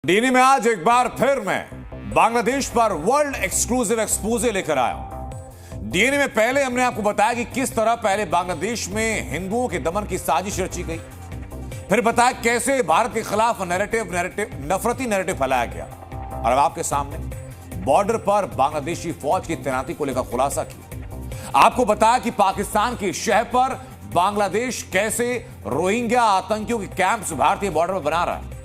DNA में आज एक बार फिर मैं बांग्लादेश पर वर्ल्ड एक्सक्लूसिव एक्सपोजे लेकर आया हूं। डीएनए में पहले हमने आपको बताया कि किस तरह पहले बांग्लादेश में हिंदुओं के दमन की साजिश रची गई, फिर बताया कैसे भारत के खिलाफ नफरती नैरेटिव फैलाया गया, और अब आपके सामने बॉर्डर पर बांग्लादेशी फौज की तैनाती को लेकर खुलासा किया। आपको बताया कि पाकिस्तान की शह पर बांग्लादेश कैसे रोहिंग्या आतंकियों के कैंप्स भारतीय बॉर्डर पर बना रहा है।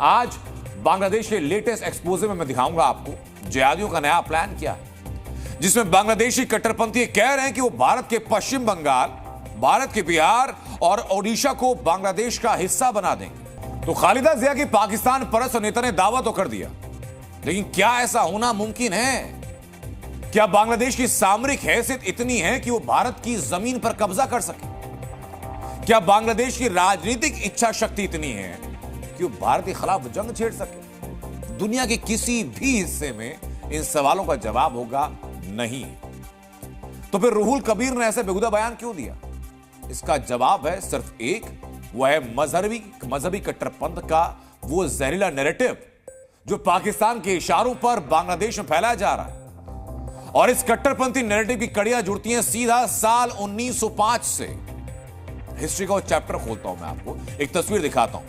आज बांग्लादेश के लेटेस्ट एक्सपोजे में मैं दिखाऊंगा आपको जिहादियों का नया प्लान क्या है, जिसमें बांग्लादेशी कट्टरपंथी कह रहे हैं कि वो भारत के पश्चिम बंगाल, भारत के बिहार और ओडिशा को बांग्लादेश का हिस्सा बना देंगे। तो खालिदा जिया की पाकिस्तान परस्त नेता ने दावा तो कर दिया, लेकिन क्या ऐसा होना मुमकिन है? क्या बांग्लादेश की सामरिक हैसियत इतनी है कि वो भारत की जमीन पर कब्जा कर सके? क्या बांग्लादेश की राजनीतिक इच्छा शक्ति इतनी है कि वो भारत के खिलाफ जंग छेड़ सके? दुनिया के किसी भी हिस्से में इन सवालों का जवाब होगा नहीं। तो फिर रुहुल कबीर ने ऐसा बेहुदा बयान क्यों दिया? इसका जवाब है सिर्फ एक, वह है मजहबी कट्टरपंथ का वो जहरीला नैरेटिव जो पाकिस्तान के इशारों पर बांग्लादेश में फैलाया जा रहा है। और इस कट्टरपंथी नैरेटिव की कड़ियां जुड़ती हैं सीधा साल 1905 से। हिस्ट्री का चैप्टर खोलता हूं मैं आपको, एक तस्वीर दिखाता हूं।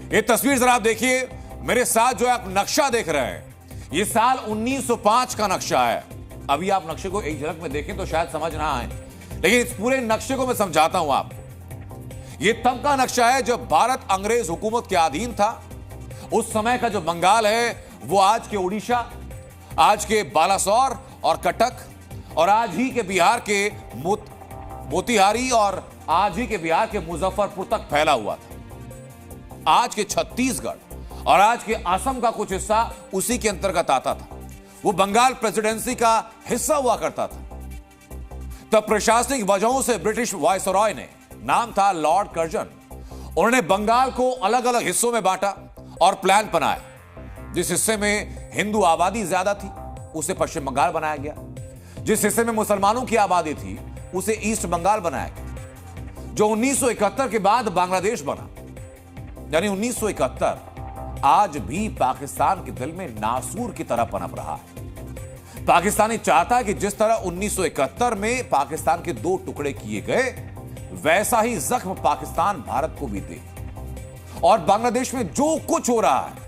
ये तस्वीर जरा आप देखिए, मेरे साथ जो आप नक्शा देख रहे हैं, ये साल 1905 का नक्शा है। अभी आप नक्शे को एक झलक में देखें तो शायद समझ ना आए, लेकिन इस पूरे नक्शे को मैं समझाता हूं आपको। ये तब का नक्शा है जब भारत अंग्रेज हुकूमत के अधीन था। उस समय का जो बंगाल है वो आज के उड़ीसा, आज के बालासोर और कटक, और आज ही के बिहार के मोतिहारी और आज ही के बिहार के मुजफ्फरपुर तक फैला हुआ था। आज के छत्तीसगढ़ और आज के असम का कुछ हिस्सा उसी के अंतर्गत आता था। वो बंगाल प्रेसिडेंसी का हिस्सा हुआ करता था। तब प्रशासनिक वजहों से ब्रिटिश वायसरॉय ने, नाम था लॉर्ड कर्जन, उन्होंने बंगाल को अलग अलग हिस्सों में बांटा और प्लान बनाया। जिस हिस्से में हिंदू आबादी ज्यादा थी उसे पश्चिम बंगाल बनाया गया, जिस हिस्से में मुसलमानों की आबादी थी उसे ईस्ट बंगाल बनाया गया। जो 1971 के बाद बांग्लादेश बना, यानी 1971 आज भी पाकिस्तान के दिल में नासूर की तरह पनप रहा है। पाकिस्तानी चाहता है कि जिस तरह 1971 में पाकिस्तान के दो टुकड़े किए गए, वैसा ही जख्म पाकिस्तान भारत को भी दे। और बांग्लादेश में जो कुछ हो रहा है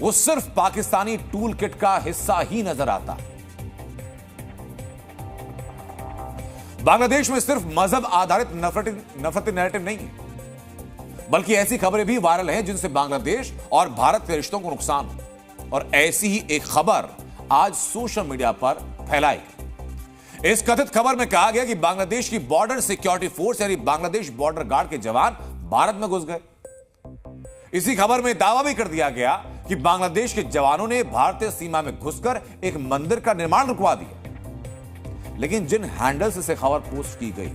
वो सिर्फ पाकिस्तानी टूल किट का हिस्सा ही नजर आता है। बांग्लादेश में सिर्फ मजहब आधारित नफरती नैरेटिव नहीं है, बल्कि ऐसी खबरें भी वायरल हैं जिनसे बांग्लादेश और भारत के रिश्तों को नुकसान हो। और ऐसी ही एक खबर आज सोशल मीडिया पर फैलाई। इस कथित खबर में कहा गया कि बांग्लादेश की बॉर्डर सिक्योरिटी फोर्स यानी बांग्लादेश बॉर्डर गार्ड के जवान भारत में घुस गए। इसी खबर में दावा भी कर दिया गया कि बांग्लादेश के जवानों ने भारतीय सीमा में घुसकर एक मंदिर का निर्माण रुकवा दिया। लेकिन जिन हैंडल्स से खबर पोस्ट की गई,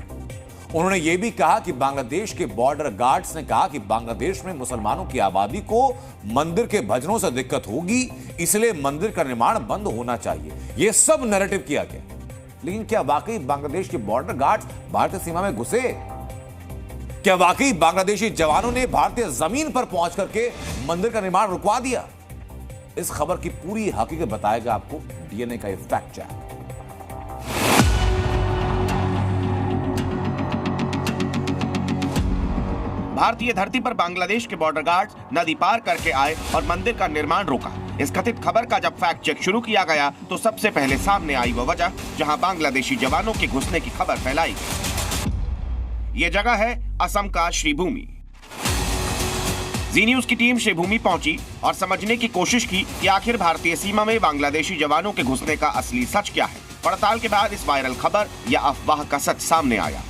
उन्होंने यह भी कहा कि बांग्लादेश के बॉर्डर गार्ड्स ने कहा कि बांग्लादेश में मुसलमानों की आबादी को मंदिर के भजनों से दिक्कत होगी, इसलिए मंदिर का निर्माण बंद होना चाहिए। यह सब नैरेटिव किया गया। लेकिन क्या वाकई बांग्लादेश के बॉर्डर गार्ड्स भारतीय सीमा में घुसे? क्या वाकई बांग्लादेशी जवानों ने भारतीय जमीन पर पहुंच करके मंदिर का निर्माण रुकवा दिया? इस खबर की पूरी हकीकत बताएगा आपको डीएनए का यह फैक्ट चेक। भारतीय धरती पर बांग्लादेश के बॉर्डर गार्ड्स नदी पार करके आए और मंदिर का निर्माण रोका। इस कथित खबर का जब फैक्ट चेक शुरू किया गया तो सबसे पहले सामने आई वो वजह जहां बांग्लादेशी जवानों के घुसने की खबर फैलाई गई। ये जगह है असम का श्रीभूमि। जी न्यूज की टीम श्रीभूमि पहुंची और समझने की कोशिश की कि आखिर भारतीय सीमा में बांग्लादेशी जवानों के घुसने का असली सच क्या है। पड़ताल के बाद इस वायरल खबर या अफवाह का सच सामने आया।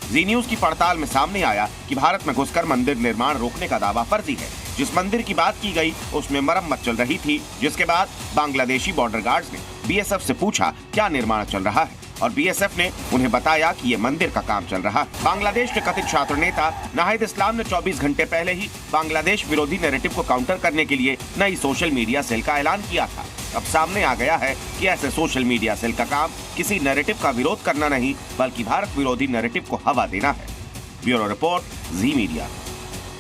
जी न्यूज की पड़ताल में सामने आया कि भारत में घुसकर मंदिर निर्माण रोकने का दावा फर्जी है। जिस मंदिर की बात की गई उसमें मरम्मत चल रही थी, जिसके बाद बांग्लादेशी बॉर्डर गार्ड्स ने बीएसएफ से पूछा क्या निर्माण चल रहा है, और बीएसएफ ने उन्हें बताया कि ये मंदिर का काम चल रहा है। बांग्लादेश के कथित छात्र नेता नाहिद इस्लाम ने 24 घंटे पहले ही बांग्लादेश विरोधी नैरेटिव को काउंटर करने के लिए नई सोशल मीडिया सेल का ऐलान किया था। अब सामने आ गया है कि ऐसे सोशल मीडिया सेल का काम किसी नैरेटिव का विरोध करना नहीं, बल्कि भारत विरोधी नैरेटिव को हवा देना है। ब्यूरो रिपोर्ट, जी मीडिया।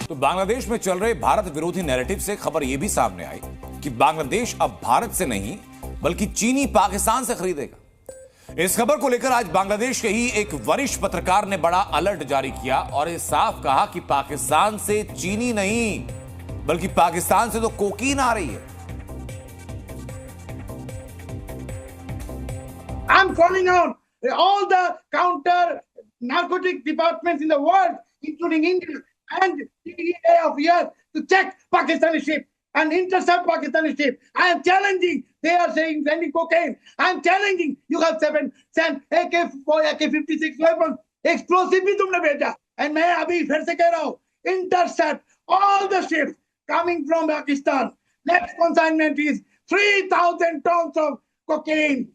तो बांग्लादेश में चल रहे भारत विरोधी नैरेटिव से खबर यह भी सामने आई कि बांग्लादेश अब भारत से नहीं बल्कि चीनी पाकिस्तान से खरीदेगा। इस खबर को लेकर आज बांग्लादेश के ही एक वरिष्ठ पत्रकार ने बड़ा अलर्ट जारी किया और ये साफ कहा कि पाकिस्तान से चीनी नहीं बल्कि पाकिस्तान से तो कोकीन आ रही है। I'm calling out all the counter narcotic departments in the world, including India and DEA of US, to check Pakistani ship and intercept Pakistani ship. I am challenging. They are saying sending cocaine. I am challenging. You have sent AK-56 weapons. Explosive भी तुमने भेजा. And मैं अभी फिर से कह रहा हूँ, intercept all the ships coming from Pakistan. Next consignment is 3,000 tons of cocaine.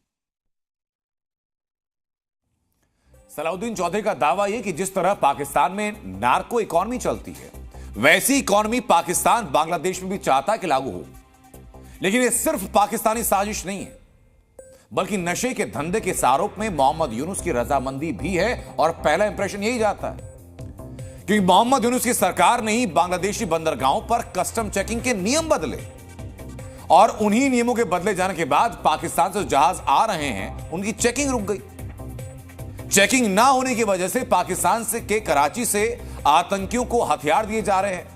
Salauddin Chaudhary का दावा यह कि जिस तरह पाकिस्तान में नार्को इकोनॉमी चलती है वैसी इकोनॉमी पाकिस्तान बांग्लादेश में भी चाहता है कि लागू हो। लेकिन ये सिर्फ पाकिस्तानी साजिश नहीं है बल्कि नशे के धंधे के आरोप में मोहम्मद यूनुस की रजामंदी भी है और पहला इंप्रेशन यही जाता है क्योंकि मोहम्मद यूनुस की सरकार ने ही बांग्लादेशी बंदरगाहों पर कस्टम चेकिंग के नियम बदले और उन्हीं नियमों के बदले जाने के बाद पाकिस्तान से जहाज आ रहे हैं उनकी चेकिंग रुक गई। चेकिंग ना होने की वजह से पाकिस्तान से के कराची से आतंकियों को हथियार दिए जा रहे हैं,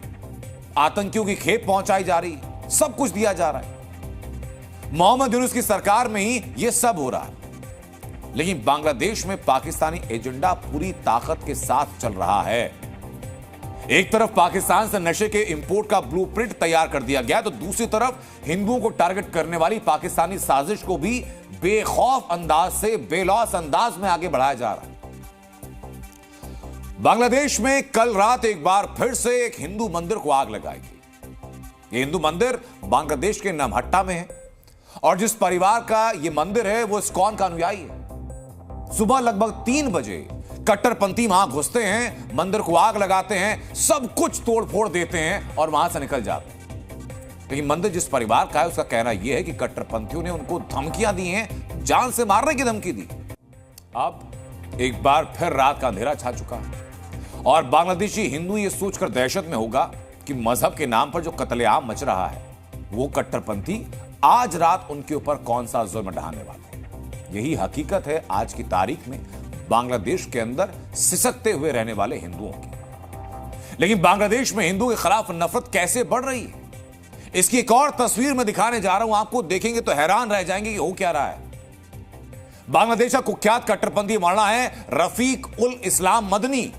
आतंकियों की खेप पहुंचाई जा रही, सब कुछ दिया जा रहा है। मोहम्मद यूनुस की सरकार में ही यह सब हो रहा है। लेकिन बांग्लादेश में पाकिस्तानी एजेंडा पूरी ताकत के साथ चल रहा है। एक तरफ पाकिस्तान से नशे के इंपोर्ट का ब्लूप्रिंट तैयार कर दिया गया तो दूसरी तरफ हिंदुओं को टारगेट करने वाली पाकिस्तानी साजिश को भी बेखौफ अंदाज से बेलौस अंदाज में आगे बढ़ाया जा रहा है। बांग्लादेश में कल रात एक बार फिर से एक हिंदू मंदिर को आग लगाई गई। यह हिंदू मंदिर बांग्लादेश के नमहट्टा में है और जिस परिवार का यह मंदिर है वो इस्कॉन का अनुयायी है। सुबह लगभग 3 बजे कट्टरपंथी वहां घुसते हैं, मंदिर को आग लगाते हैं, सब कुछ तोड़फोड़ देते हैं और वहां से निकल जाते हैं। लेकिन मंदिर जिस परिवार का है उसका कहना यह है कि कट्टरपंथियों ने उनको धमकियां दी हैं, जान से मारने की धमकी दी। अब एक बार फिर रात का अंधेरा छा चुका है और बांग्लादेशी हिंदू ये सोचकर दहशत में होगा कि मजहब के नाम पर जो कत्लेआम मच रहा है वो कट्टरपंथी आज रात उनके ऊपर कौन सा जुल्म ढाने वाले हैं। यही हकीकत है आज की तारीख में बांग्लादेश के अंदर सिसकते हुए रहने वाले हिंदुओं की। लेकिन बांग्लादेश में हिंदुओं के खिलाफ नफरत कैसे बढ़ रही है इसकी एक और तस्वीर में दिखाने जा रहा हूं आपको। देखेंगे तो हैरान रह जाएंगे कि हो क्या रहा है। बांग्लादेश का कुख्यात कट्टरपंथी मौलाना है रफीक उल इस्लाम मदनी।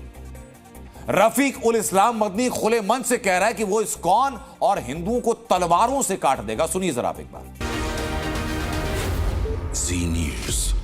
रफीक उल इस्लाम मदनी खुले मन से कह रहा है कि वो इस्कॉन और हिंदुओं को तलवारों से काट देगा। सुनिए जरा आप एक बार। जी न्यूज़।